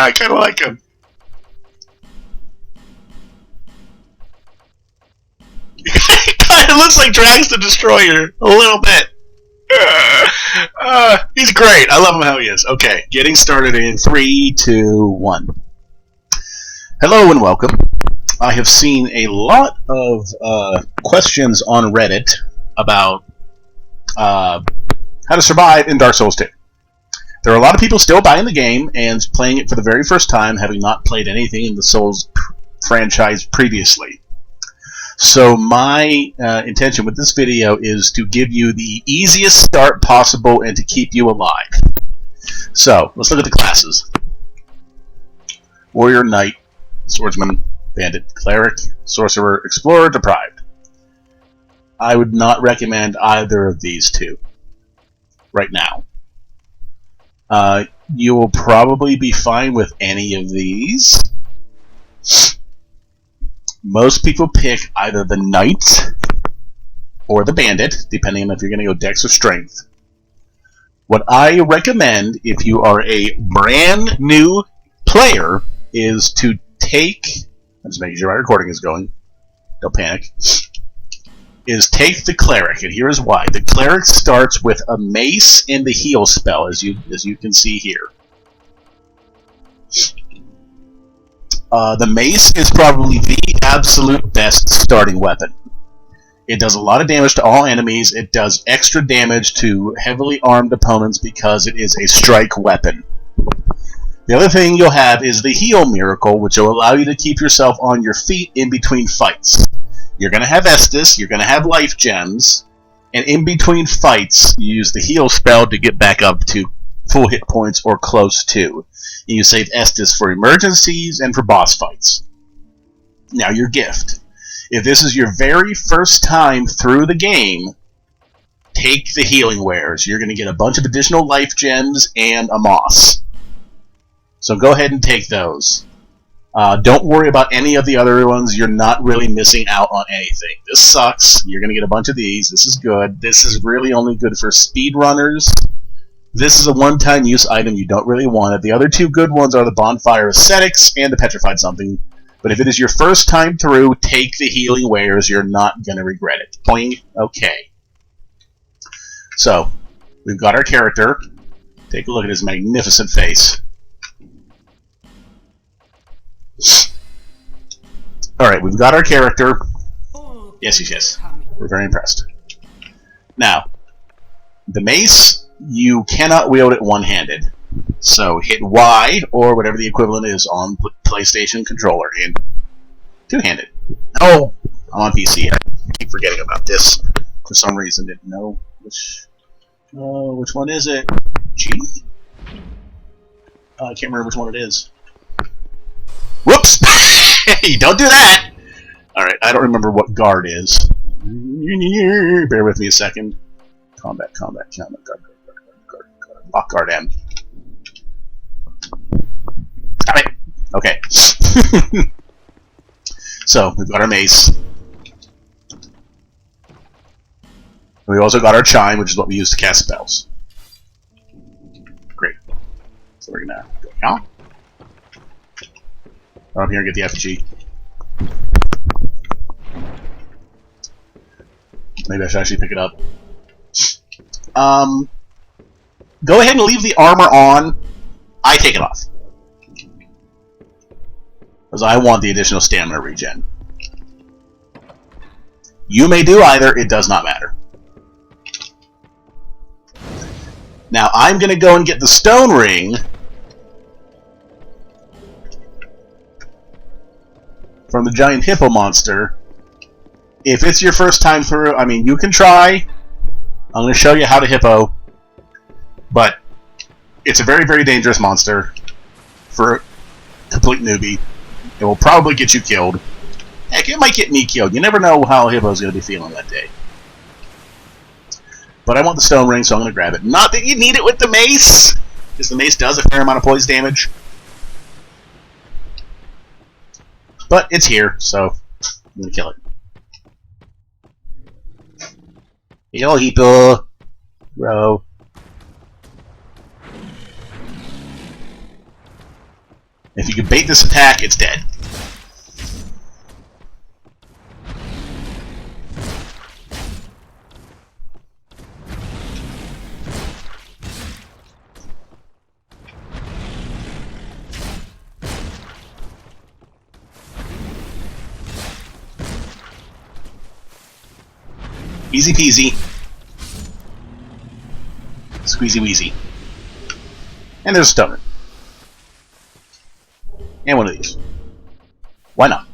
I kind of like him. He kind of looks like Drax the Destroyer a little bit. He's great. I love him how he is. Okay, getting started in 3, 2, 1. Hello and welcome. I have seen a lot of questions on Reddit about how to survive in Dark Souls 2. There are a lot of people still buying the game and playing it for the very first time, having not played anything in the Souls franchise previously. So my intention with this video is to give you the easiest start possible and to keep you alive. So, let's look at the classes. Warrior, Knight, Swordsman, Bandit, Cleric, Sorcerer, Explorer, Deprived. I would not recommend either of these two right now. You will probably be fine with any of these. Most people pick either the Knight or the Bandit, depending on if you're going to go Dex or Strength. What I recommend, if you are a brand new player, is to take... I'm just making sure my recording is going. Don't panic. Is take the Cleric, and here's why. The Cleric starts with a mace and the heal spell, as you can see here. The mace is probably the absolute best starting weapon. It does a lot of damage to all enemies. It does extra damage to heavily armed opponents because it is a strike weapon. The other thing you'll have is the heal miracle, which will allow you to keep yourself on your feet in between fights. You're going to have Estus, you're going to have life gems, and in between fights, you use the heal spell to get back up to full hit points or close to. And you save Estus for emergencies and for boss fights. Now, your gift. If this is your very first time through the game, take the healing wares. You're going to get a bunch of additional life gems and a moss. So go ahead and take those. Don't worry about any of the other ones. You're not really missing out on anything. This sucks. You're going to get a bunch of these. This is good. This is really only good for speedrunners. This is a one-time use item. You don't really want it. The other two good ones are the Bonfire Ascetics and the Petrified Something. But if it is your first time through, take the healing wares. You're not going to regret it. Boing. Okay. So, we've got our character. Take a look at his magnificent face. Alright, we've got our character. Yes, yes, yes. We're very impressed. Now, the mace, you cannot wield it one-handed. So hit Y, or whatever the equivalent is on PlayStation controller, and two-handed. Oh, I'm on PC. I keep forgetting about this. For some reason, didn't know which one is it? G? I can't remember which one it is. Whoops! Hey, don't do that! Alright, I don't remember what guard is. Bear with me a second. Combat, guard. Lock guard M. Got it! Okay. So, we've got our mace. We've also got our chime, which is what we use to cast spells. Great. So we're gonna go down. Come up here and get the FG. Maybe I should actually pick it up. Go ahead and leave the armor on. I take it off. Because I want the additional stamina regen. You may do either, it does not matter. Now, I'm going to go and get the stone ring from the giant hippo monster. If it's your first time through, I mean, you can try. I'm going to show you how to hippo. But it's a very, very dangerous monster for a complete newbie. It will probably get you killed. Heck, it might get me killed. You never know how Hippo's going to be feeling that day. But I want the stone ring, so I'm going to grab it. Not that you need it with the mace, because the mace does a fair amount of poison damage. But it's here, so I'm going to kill it. Hello, Hippo. Bro. If you can bait this attack, it's dead. Easy peasy. Squeezy wheezy. And there's a stunner. And one of these. Why not?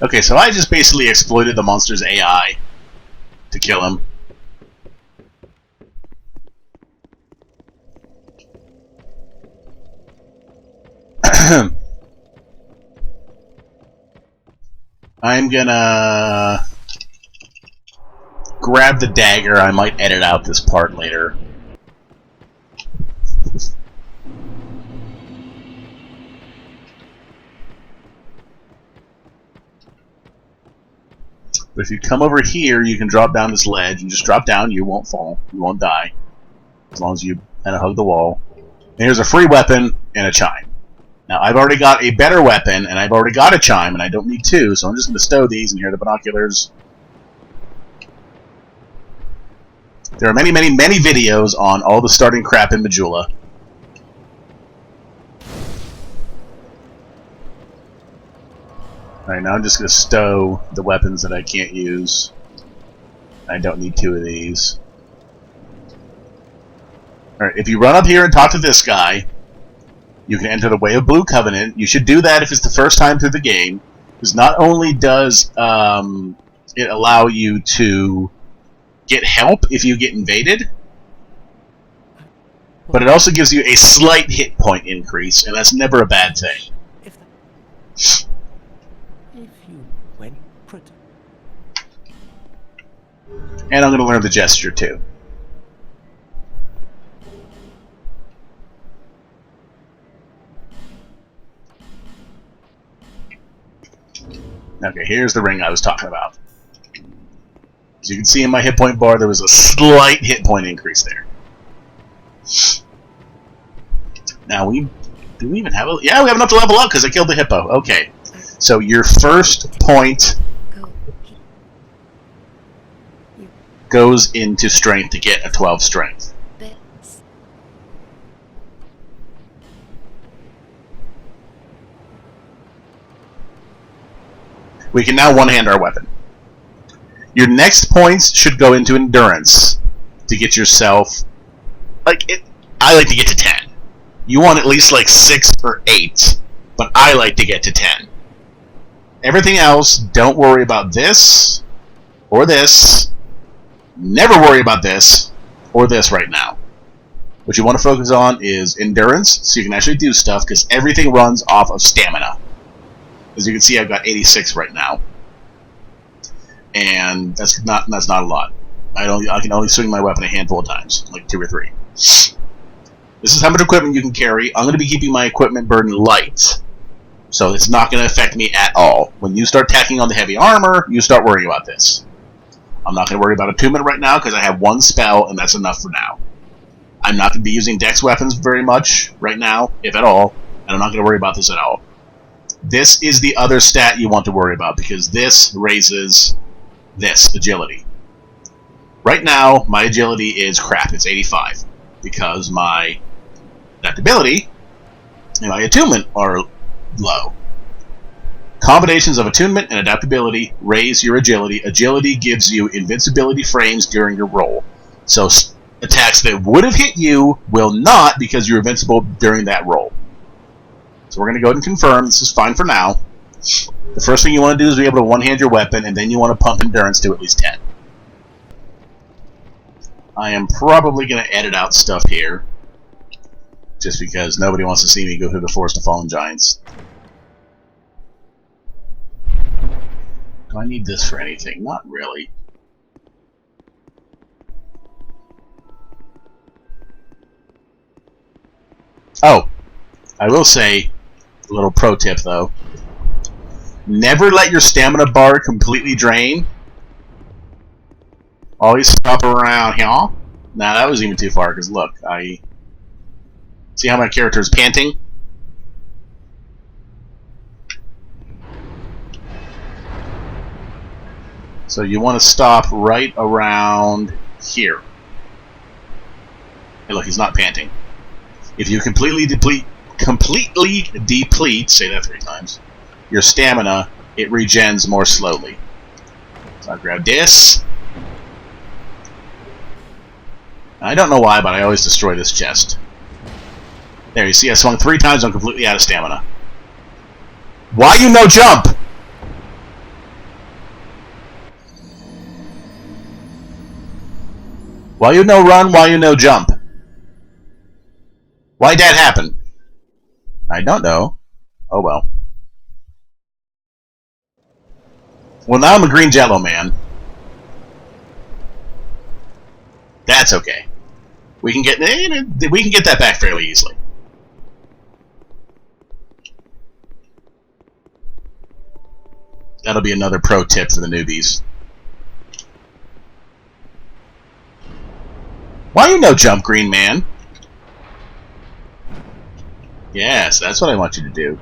Okay, so I just basically exploited the monster's AI to kill him. I'm gonna grab the dagger. I might edit out this part later. But if you come over here, you can drop down this ledge. You just drop down, you won't fall. You won't die. As long as you kind of hug the wall. And here's a free weapon and a chime. Now, I've already got a better weapon, and I've already got a chime, and I don't need two, so I'm just going to stow these, and here are the binoculars. There are many, many, many videos on all the starting crap in Majula. Alright, now I'm just going to stow the weapons that I can't use. I don't need two of these. Alright, if you run up here and talk to this guy, you can enter the Way of Blue Covenant. You should do that if it's the first time through the game, because not only does it allow you to get help if you get invaded, but it also gives you a slight hit point increase, and that's never a bad thing. If you went pretty. And I'm going to learn the gesture too. Okay, here's the ring I was talking about. As you can see in my hit point bar, there was a slight hit point increase there. Now do we even have a... Yeah, we have enough to level up because I killed the hippo. Okay. So your first point goes into strength to get a 12 strength. We can now one-hand our weapon. Your next points should go into endurance to get yourself... I like to get to 10. You want at least like 6 or 8, but I like to get to 10. Everything else, don't worry about this or this. Never worry about this or this right now. What you want to focus on is endurance, so you can actually do stuff, because everything runs off of stamina. As you can see, I've got 86 right now, and that's not a lot. I can only swing my weapon a handful of times, like 2 or 3. This is how much equipment you can carry. I'm going to be keeping my equipment burden light, so it's not going to affect me at all. When you start tacking on the heavy armor, you start worrying about this. I'm not going to worry about attunement right now because I have 1 spell, and that's enough for now. I'm not going to be using dex weapons very much right now, if at all, and I'm not going to worry about this at all. This is the other stat you want to worry about, because this raises this, agility. Right now, my agility is crap. It's 85, because my adaptability and my attunement are low. Combinations of attunement and adaptability raise your agility. Agility gives you invincibility frames during your roll. So attacks that would have hit you will not, because you're invincible during that roll. So we're going to go ahead and confirm this is fine for now. The first thing you want to do is be able to one-hand your weapon, and then you want to pump endurance to at least 10. I am probably going to edit out stuff here, just because nobody wants to see me go through the Forest of Fallen Giants. Do I need this for anything? Not really. Oh, I will say, a little pro tip though. Never let your stamina bar completely drain Always stop around here. Nah, that was even too far, because look, I... See how my character is panting? So you want to stop right around here. Hey, look, he's not panting. If you completely deplete, say that 3 times, your stamina, it regens more slowly. So I grab this. I don't know why, but I always destroy this chest. There, you see I swung 3 times, I'm completely out of stamina. Why you no jump? Why you no run, why you no jump? Why'd that happen? I don't know. Oh well. Well, now I'm a green jello man. That's okay. We can get that back fairly easily. That'll be another pro tip for the newbies. Why you no jump, green man? Yes, that's what I want you to do.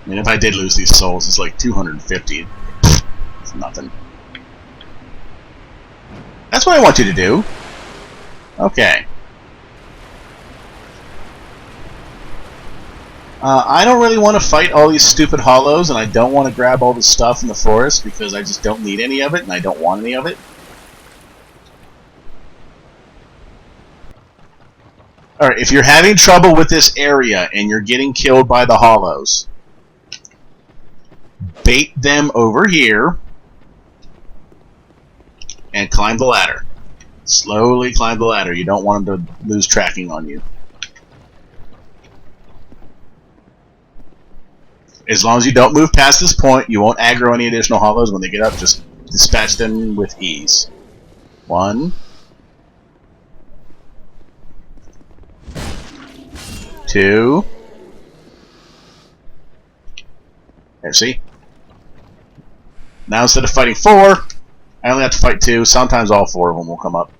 I mean, if I did lose these souls, it's like 250. It's nothing. That's what I want you to do. Okay. I don't really want to fight all these stupid hollows, and I don't want to grab all the stuff in the forest because I just don't need any of it, and I don't want any of it. Alright, if you're having trouble with this area and you're getting killed by the hollows, bait them over here and climb the ladder. Slowly climb the ladder. You don't want them to lose tracking on you. As long as you don't move past this point, you won't aggro any additional hollows. When they get up, just dispatch them with ease. 1, 2. There, see? Now instead of fighting 4, I only have to fight 2. Sometimes all 4 of them will come up.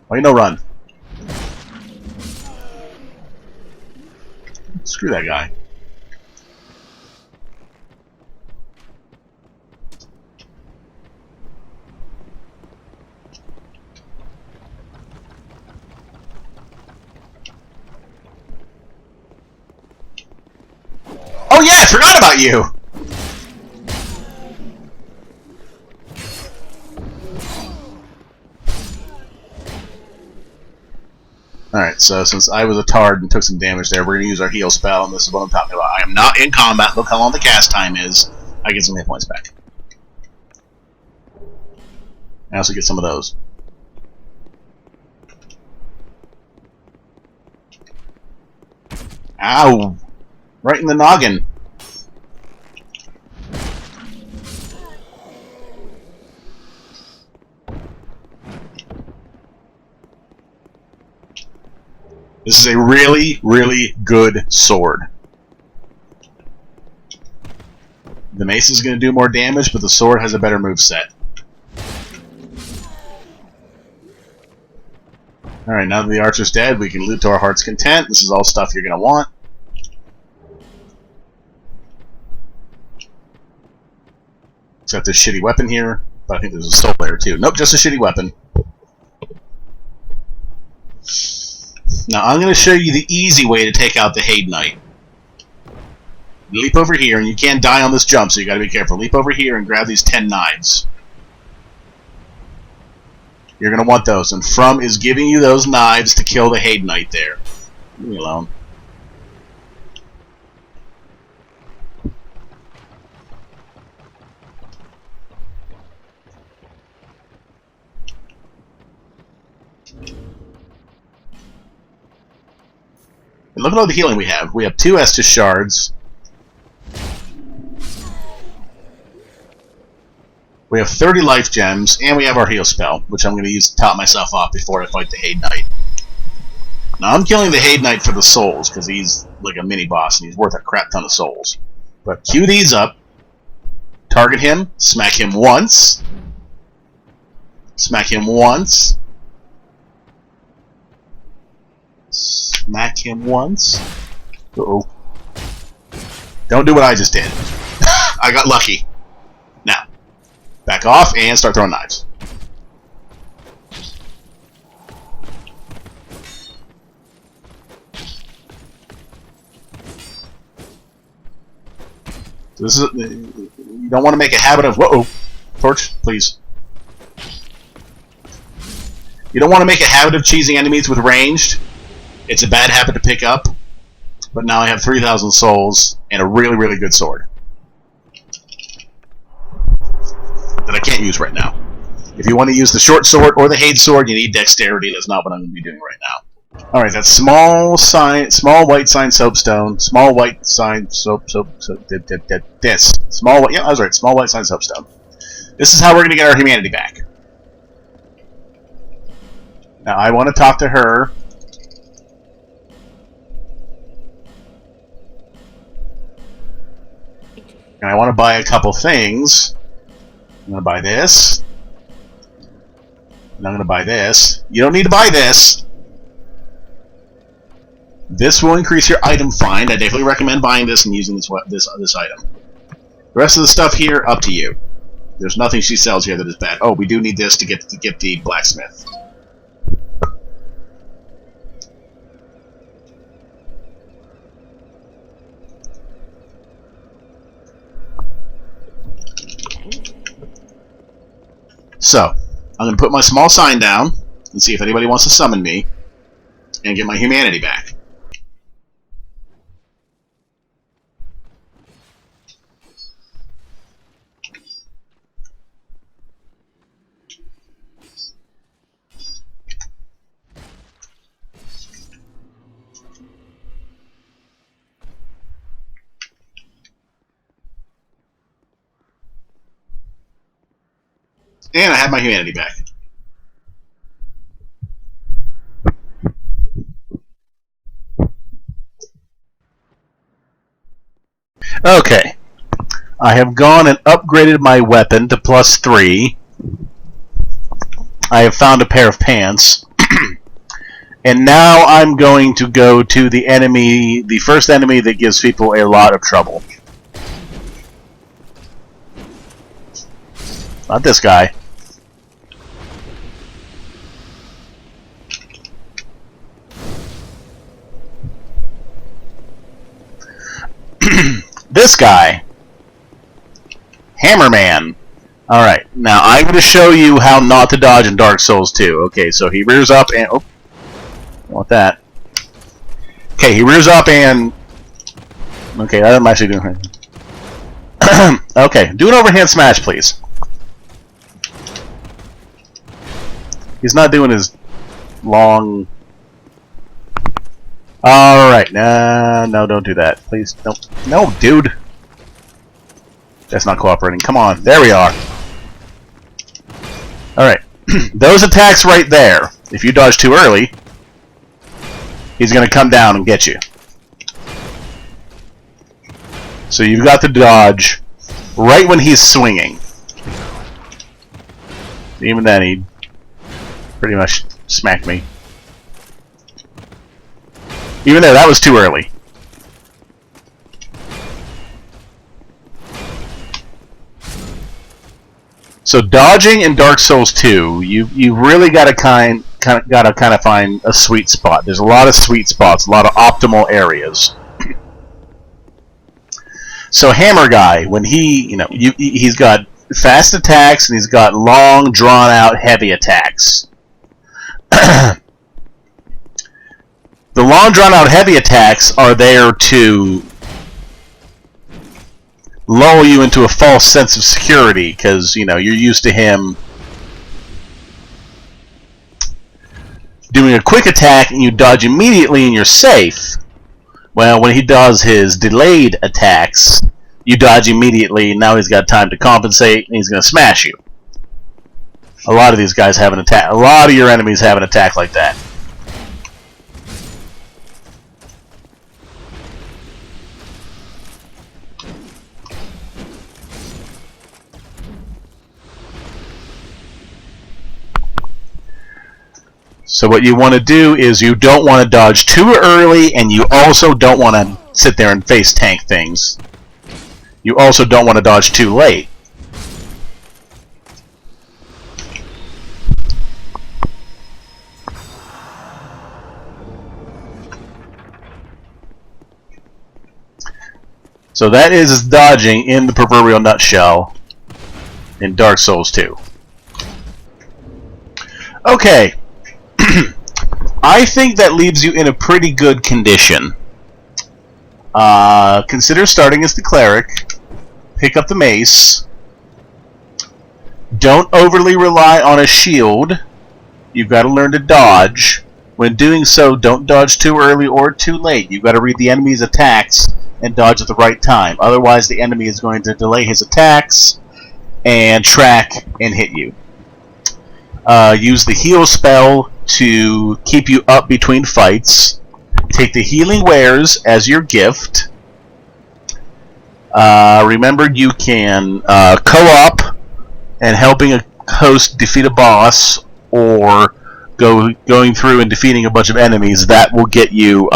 Why you no run? Screw that guy. Oh yeah, I forgot about you! Alright, so since I was a tard and took some damage there, we're going to use our heal spell, and this is what I'm talking about. I am not in combat. Look how long the cast time is. I get some hit points back. I also get some of those. Ow! Right in the noggin. This is a really, really good sword. The mace is going to do more damage, but the sword has a better moveset. Alright, now that the archer's dead, we can loot to our heart's content. This is all stuff you're going to want. Except this shitty weapon here. But I think there's a soul there too. Nope, just a shitty weapon. Now I'm going to show you the easy way to take out the Haid Knight. Leap over here, and you can't die on this jump, so you got to be careful. Leap over here and grab these 10 knives. You're going to want those, and From is giving you those knives to kill the Haid Knight there. Leave me alone. look at all the healing we have. We have 2 Estus shards. We have 30 life gems, and we have our heal spell, which I'm going to use to top myself off before I fight the Haid Knight. Now, I'm killing the Haid Knight for the souls, because he's like a mini-boss, and he's worth a crap ton of souls. But queue these up, target him, smack him once, smack him once, smack him once. Uh-oh. Don't do what I just did. I got lucky. Now, back off and start throwing knives. This is you don't want to make a habit of torch, please. You don't want to make a habit of cheesing enemies with ranged. It's a bad habit to pick up. But now I have 3,000 souls and a really, really good sword that I can't use right now. If you want to use the short sword or the Haid sword, you need dexterity. That's not what I'm going to be doing right now. All right, that's small white sign soapstone, small white sign this small white. Yeah, I was right. Small white sign soapstone. This is how we're going to get our humanity back. Now I want to talk to her. And I want to buy a couple things. I'm going to buy this. And I'm going to buy this. You don't need to buy this. This will increase your item find. I definitely recommend buying this and using this item. The rest of the stuff here, up to you. There's nothing she sells here that is bad. Oh, we do need this to get the blacksmith. So, I'm going to put my small sign down and see if anybody wants to summon me and get my humanity back. And I have my humanity back. Okay. I have gone and upgraded my weapon to +3. I have found a pair of pants. And now I'm going to go to the enemy, the first enemy that gives people a lot of trouble. Not this guy. This guy. Hammerman. Alright, now I'm going to show you how not to dodge in Dark Souls 2. Okay, so he rears up and... Oh, I want that. Okay, he rears up and... Okay, I'm actually doing it. Okay, do an overhand smash, please. He's not doing his long... Alright, no, don't do that. Please, don't. No, dude! That's not cooperating. Come on, there we are. Alright, those attacks right there, if you dodge too early, he's going to come down and get you. So you've got to dodge right when he's swinging. Even then, he pretty much smacked me. Even there, that was too early. So dodging in Dark Souls 2, you really got to kind of find a sweet spot. There's a lot of sweet spots, a lot of optimal areas. So Hammer Guy, when he's got fast attacks and he's got long, drawn-out, heavy attacks. The long, drawn-out, heavy attacks are there to lull you into a false sense of security, because, you're used to him doing a quick attack and you dodge immediately and you're safe. Well, when he does his delayed attacks, you dodge immediately. Now he's got time to compensate, and he's going to smash you. A lot of these guys have an attack. A lot of your enemies have an attack like that. So what you want to do is you don't want to dodge too early, and you also don't want to sit there and face tank things. You also don't want to dodge too late. So that is dodging in the proverbial nutshell in Dark Souls 2. Okay. I think that leaves you in a pretty good condition. Consider starting as the cleric. Pick up the mace. Don't overly rely on a shield. You've got to learn to dodge. When doing so, don't dodge too early or too late. You've got to read the enemy's attacks and dodge at the right time. Otherwise, the enemy is going to delay his attacks and track and hit you. Use the heal spell to keep you up between fights. Take the healing wares as your gift. Remember, you can co-op and helping a host defeat a boss, or going through and defeating a bunch of enemies. That will get you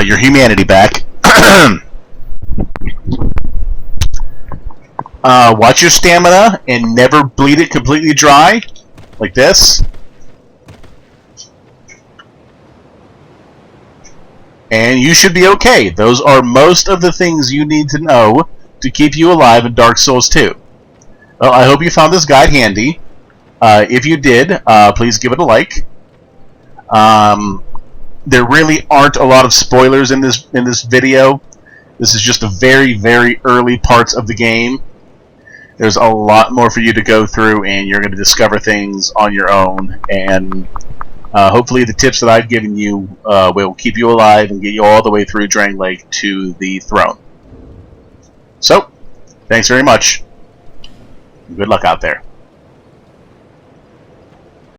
your humanity back. Watch your stamina and never bleed it completely dry, like this. And you should be okay. Those are most of the things you need to know to keep you alive in Dark Souls 2. Well, I hope you found this guide handy. If you did, please give it a like. There really aren't a lot of spoilers in this video. This is just the very, very early parts of the game. There's a lot more for you to go through, and you're going to discover things on your own. And hopefully the tips that I've given you will keep you alive and get you all the way through Drain Lake to the throne. So, thanks very much. Good luck out there.